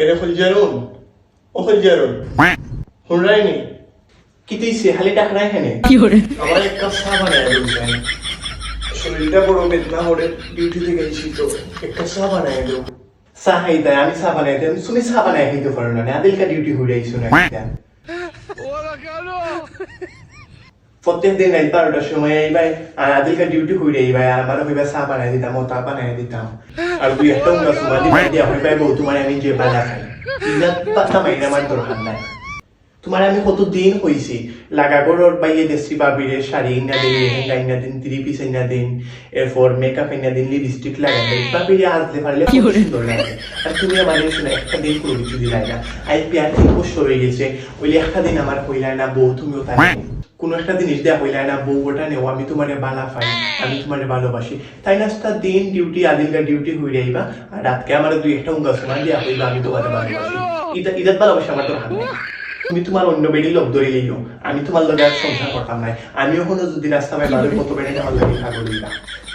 এরে ফুলজারুন ও ফুলজারুন হুনরাইনি কি তুইছে খালি টাকা নাই খানে কি করে আমার এক কাপ চা বানায় দিবেন শরীরটা বড় বেদনা করে ডিউটি থেকে এসেছি তো এক কাপ চা বানায় দেব চা খাইতে আমি চা বানাই দেব তুমি চা বানাই খাইতে পারো না আদিলকা ডিউটি হয়ে আইছো না প্রত্যেক দিন রাত 12টার সময় এইবার আর আদিলকা ডিউটি হয়ে এইবার আমার হইবা চা বানাই দিতাম ও তা বানাই দিতাম আর দুই একটা উঙ্গা সুমা দিবা দিয়া হইবা বউ তোমার আমি যে বালা খাই ইজাত পাতা মাইরা আমার দরকার নাই তোমার আমি কত দিন হইছি লাগা গড়র বাইয়ে দেশি বাবিরে শাড়ি ইনা দিন লেহেঙ্গা ইনা দিন 3 পিস ইনা দিন এরপর মেকআপ ইনা দিন লিপস্টিক লাগা দেন বাবিরে আজলে পারলে খুব সুন্দর লাগে আর তুমি আমার শুনে একটা দিন করে কিছু দিলাই না আই পিয়ার 3 বছর হয়ে গেছে ওই একটা দিন আমার কইলাই না বউ তুমিও তাই কোন একটা জিনিস দেয়া হইলাই না বউ ওটা নেও আমি তোমারে বালা পাই আমি তোমারে ভালোবাসি তাই নাস্তা দিন ডিউটি আদিলকা ডিউটি হই যাইবা আর রাতকে আমার দুই একটা উঙ্গা সময় দেয়া হইবা আমি তোমারে ভালোবাসি ইজাত ভালোবাসা আমার তো হাত নেই তুমি তোমার অন্য বেড়ি লোক ধরে লইও আমি তোমার লগে আর সংসার করতাম নাই আমিও কোনো যদি রাস্তা পাই বাড়ির কত বেড়ে আমার লগে থাকো দিবা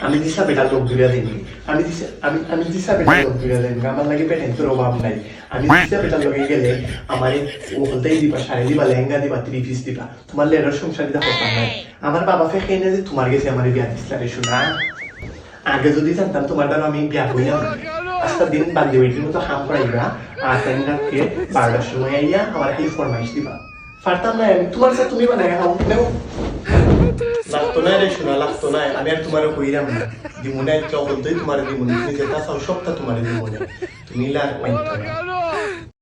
আমি দিশা বেটা লোক ধরে দিই আমি দিশা বেটা লোক ধরে দিই আমার লাগে পেটেন্টের অভাব নাই আমি দিশা বেটা লগে গেলে আমারে ও হলতেই দিবা শাড়ি দিবা লেহেঙ্গা দিবা 3 পিস দিবা তোমার লেরার সংসার দিতে করতাম নাই আমার বাবা ফেকে এনে যে তোমার গেছে আমার বিয়া দিসলারে শোনা আগে যদি জানতাম তোমার দ্বারা আমি বিয়া হইলাম আজকাল দিন বান্ধবী বেটির মতো হাম করাইবা আর তাই রাতকে 12টার সময় আইয়া আমার খালি ফরমাইশ দিবা পারতাম না আমি তোমার সাথে তুমি বানাই খাও নেও লাগতো না রে শোনা লাগতো না আমি আর তোমার কইরাম না দিমুনে চকল তুই তোমার দিমুনে তুমি যেটা চাও সবটা তোমার দিমুনে তুমি লাগ পাইতো না